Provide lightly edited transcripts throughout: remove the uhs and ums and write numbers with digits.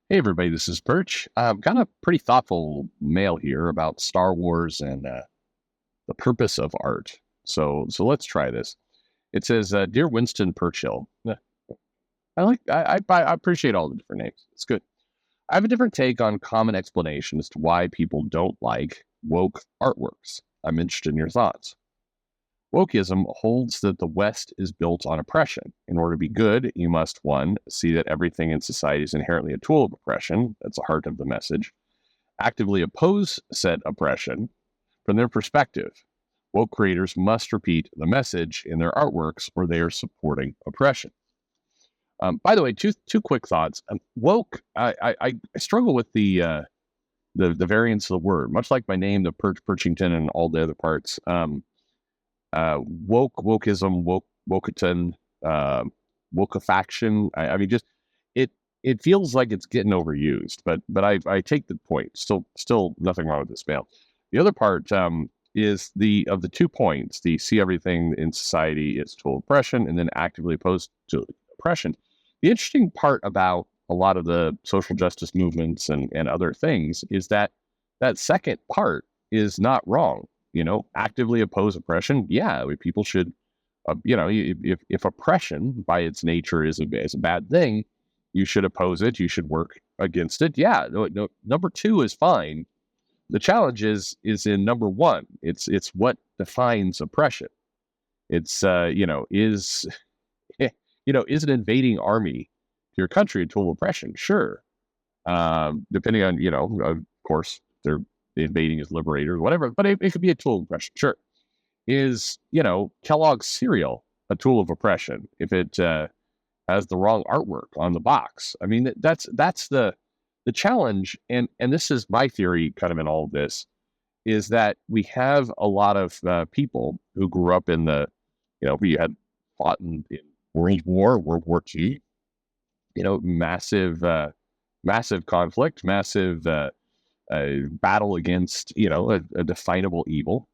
Hey everybody, this is Perch. I've got a pretty thoughtful mail here about Star Wars and the purpose of art. So let's try this. It says, "Dear Winston Churchill." I appreciate all the different names. It's good. I have a different take on common explanation as to why people don't like woke artworks. I'm interested in your thoughts. Wokeism holds that the West is built on oppression. In order to be good, you must, one, see that everything in society is inherently a tool of oppression. That's the heart of the message. Actively oppose said oppression from their perspective. Woke creators must repeat the message in their artworks or they are supporting oppression. By the way, two quick thoughts. Woke, I struggle with the variance of the word, much like my name, the Perchington, and all the other parts. Wokeism, woketon, wokefaction. I mean, just it feels like it's getting overused, but I take the point. Still nothing wrong with this mail. The other part is the 2 points: the see everything in society is total oppression, and then actively opposed to oppression. The interesting part about a lot of the social justice movements and other things is that that second part is not wrong. Actively oppose oppression. Yeah, people should, if oppression by its nature is a bad thing, you should oppose it. You should work against it. Yeah, no, number two is fine. The challenge is in number one. It's what defines oppression. It's is an invading army to your country a total oppression? Sure. Depending on of course, they're invading as liberators, whatever. But it could be a tool of oppression. Sure. Is Kellogg's cereal a tool of oppression if it has the wrong artwork on the box? I mean, that's the challenge, and this is my theory, kind of in all of this, is that we have a lot of people who grew up in we had fought in World War II, massive conflict, massive battle against a definable evil.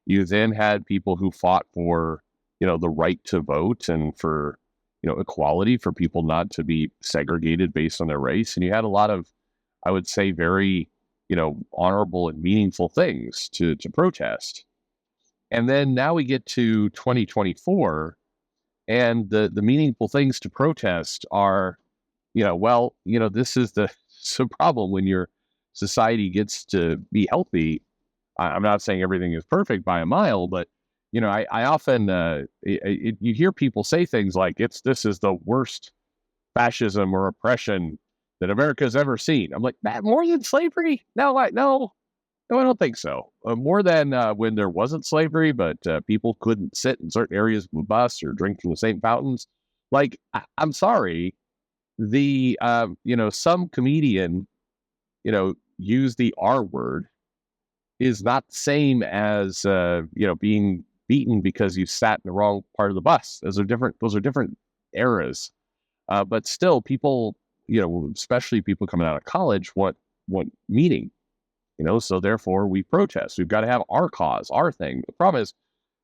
You then had people who fought for the right to vote and for equality, for people not to be segregated based on their race, and you had a lot of, I would say, very honorable and meaningful things to protest. And then now we get to 2024, and the meaningful things to protest are this is the problem when your society gets to be healthy. I'm not saying everything is perfect by a mile, but I often you hear people say things like this is the worst fascism or oppression that America's ever seen. I'm like, that more than slavery? No, I don't think so. More than when there wasn't slavery, but people couldn't sit in certain areas of the bus or drink from the same fountains. Like, I'm sorry, the some comedian use the R word is not the same as being beaten because you sat in the wrong part of the bus. Those are different eras. But still, people, especially people coming out of college, want meaning. So therefore we protest. We've got to have our cause, our thing. The problem is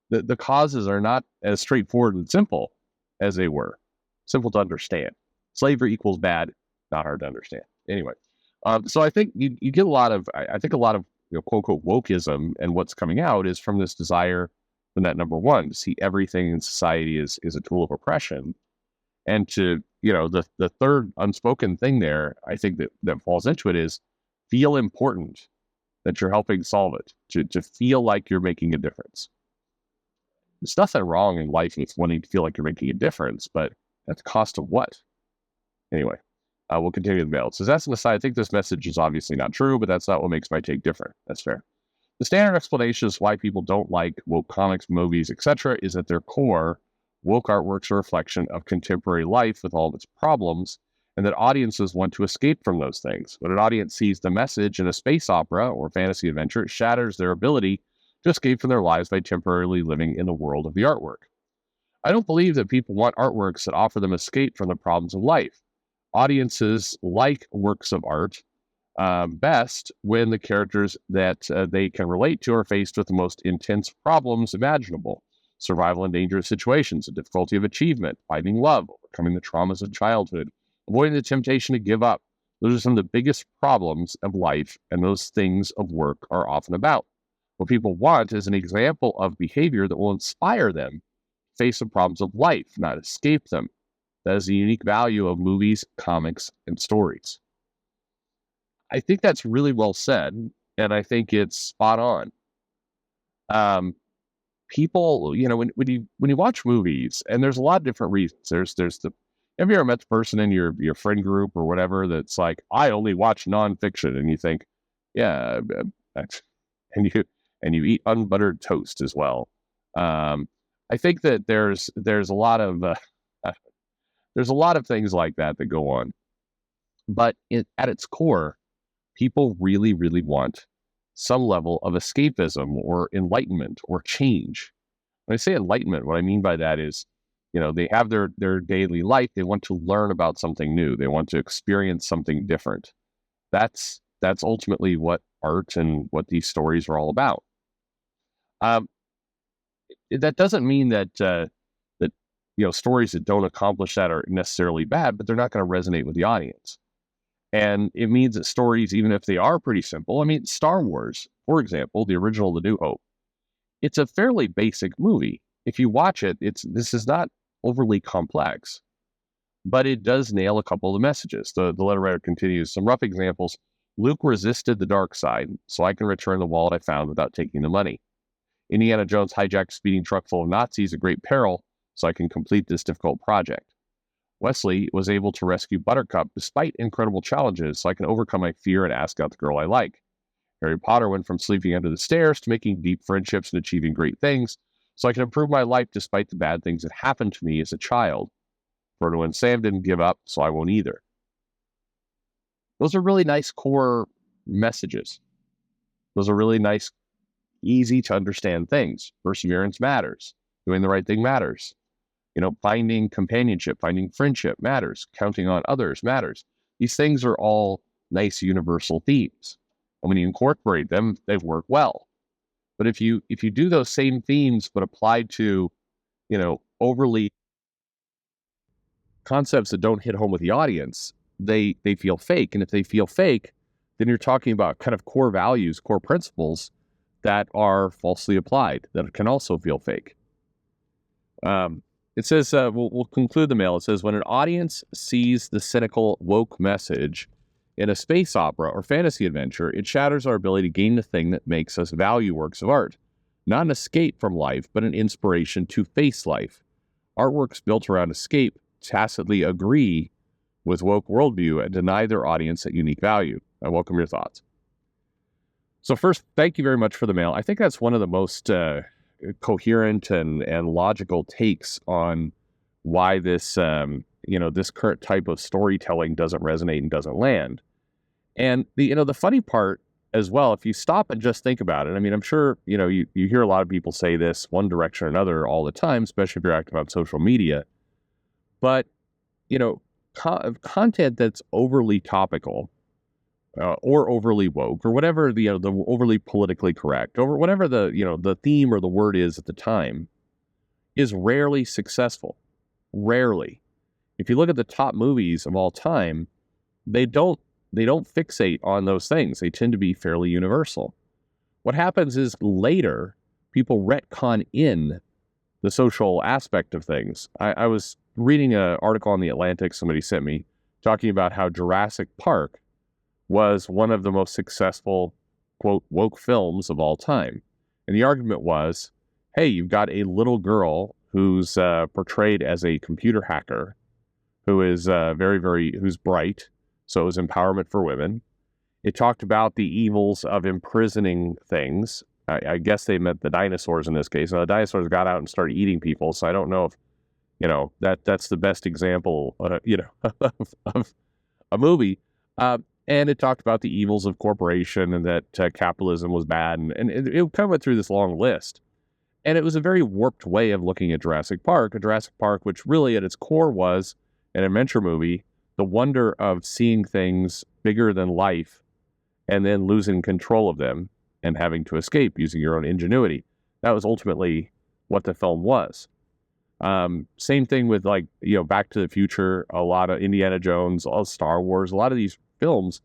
that the causes are not as straightforward and simple as they were. Simple to understand. Slavery equals bad, not hard to understand. Anyway, so I think you get a lot of, I think a lot of quote unquote wokeism and what's coming out is from this desire from that number one to see everything in society is a tool of oppression, and to the third unspoken thing there, I think that falls into it is feel important, that you're helping solve it, to feel like you're making a difference. There's nothing wrong in life with wanting to feel like you're making a difference, but at the cost of what? Anyway, we'll continue the mail. It says, that's an aside. I think this message is obviously not true, but that's not what makes my take different. That's fair. The standard explanation is why people don't like woke comics, movies, etc., is at their core, woke artworks are a reflection of contemporary life with all of its problems, and that audiences want to escape from those things. When an audience sees the message in a space opera or fantasy adventure, it shatters their ability to escape from their lives by temporarily living in the world of the artwork. I don't believe that people want artworks that offer them escape from the problems of life. Audiences like works of art best when the characters that they can relate to are faced with the most intense problems imaginable: survival in dangerous situations, the difficulty of achievement, finding love, overcoming the traumas of childhood, avoiding the temptation to give up, Those are some of the biggest problems of life, and those things of work are often about. What people want is an example of behavior that will inspire them to face the problems of life, not escape them. That is the unique value of movies, comics, and stories. I think that's really well said, and I think it's spot on. Um, People, when you watch movies, and there's a lot of different reasons. There's the have you ever met the person in your friend group or whatever that's like, I only watch nonfiction, and you think, yeah, and you eat unbuttered toast as well. I think that there's a lot of there's a lot of things like that that go on, but at its core, people really, really want some level of escapism or enlightenment or change. When I say enlightenment, what I mean by that is, they have their daily life. They want to learn about something new. They want to experience something different. That's ultimately what art and what these stories are all about. Um, that doesn't mean that stories that don't accomplish that are necessarily bad, but they're not going to resonate with the audience. And it means that stories, even if they are pretty simple, I mean, Star Wars, for example, the original The New Hope, it's a fairly basic movie. If you watch it, this is not overly complex, but it does nail a couple of the messages. The letter writer continues, some rough examples. Luke resisted the dark side, so I can return the wallet I found without taking the money. Indiana Jones hijacked a speeding truck full of Nazis at great peril, so I can complete this difficult project. Wesley was able to rescue Buttercup despite incredible challenges, so I can overcome my fear and ask out the girl I like. Harry Potter went from sleeping under the stairs to making deep friendships and achieving great things, so I can improve my life despite the bad things that happened to me as a child. Frodo and Sam didn't give up, so I won't either. Those are really nice core messages. Those are really nice, easy to understand things. Perseverance matters. Doing the right thing matters. Finding companionship, finding friendship matters. Counting on others matters. These things are all nice universal themes. And when you incorporate them, they work well. But if you do those same themes but applied to, overly concepts that don't hit home with the audience, they feel fake. And if they feel fake, then you're talking about kind of core values, core principles that are falsely applied, that can also feel fake. It says, we'll conclude the mail. It says, when an audience sees the cynical woke message in a space opera or fantasy adventure, it shatters our ability to gain the thing that makes us value works of art. Not an escape from life, but an inspiration to face life. Artworks built around escape tacitly agree with woke worldview and deny their audience that unique value. I welcome your thoughts. So first, thank you very much for the mail. I think that's one of the most coherent and logical takes on why this this current type of storytelling doesn't resonate and doesn't land. And the funny part as well, if you stop and just think about it, I mean, I'm sure you hear a lot of people say this one direction or another all the time, especially if you're active on social media. But content that's overly topical or overly woke, or whatever the overly politically correct, or whatever the theme or the word is at the time, is rarely successful. Rarely. If you look at the top movies of all time, they don't fixate on those things. They tend to be fairly universal. What happens is later people retcon in the social aspect of things. I was reading an article on The Atlantic somebody sent me talking about how Jurassic Park was one of the most successful, quote, woke films of all time. And the argument was, hey, you've got a little girl who's portrayed as a computer hacker who is who's bright. So it was empowerment for women. It talked about the evils of imprisoning things. I guess they meant the dinosaurs in this case. Now, the dinosaurs got out and started eating people. So I don't know if, that's the best example, of a movie. And it talked about the evils of corporation and that capitalism was bad. And it kind of went through this long list. And it was a very warped way of looking at Jurassic Park, which really at its core was an adventure movie, the wonder of seeing things bigger than life and then losing control of them and having to escape using your own ingenuity. That was ultimately what the film was. Same thing with Back to the Future, a lot of Indiana Jones, all Star Wars, a lot of these films,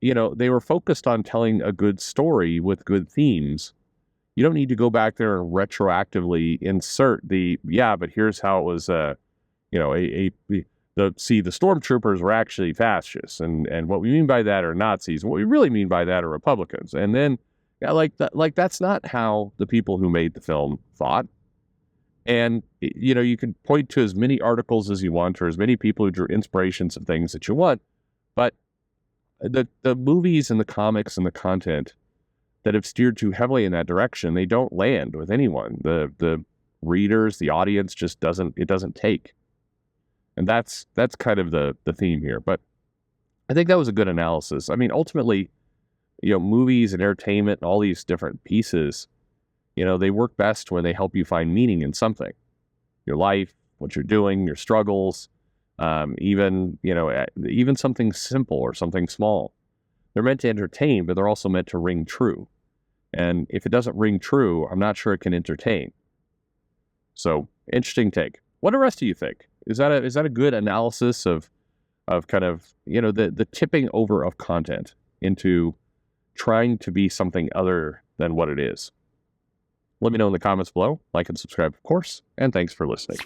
they were focused on telling a good story with good themes. You don't need to go back there and retroactively insert but here's how it was, the stormtroopers were actually fascists, and what we mean by that are Nazis, and what we really mean by that are Republicans. And then, that's not how the people who made the film thought. And, you can point to as many articles as you want, or as many people who drew inspirations of things that you want, but the movies and the comics and the content that have steered too heavily in that direction, they don't land with anyone. The readers, the audience just doesn't take. And that's kind of the theme here. But I think that was a good analysis. I mean, ultimately, movies and entertainment and all these different pieces, they work best when they help you find meaning in something. Your life, what you're doing, your struggles, even something simple or something small. They're meant to entertain, but they're also meant to ring true. And if it doesn't ring true, I'm not sure it can entertain. So, interesting take. What do the rest of you think? Is that a good analysis of kind of, the tipping over of content into trying to be something other than what it is? Let me know in the comments below. Like and subscribe, of course. And thanks for listening.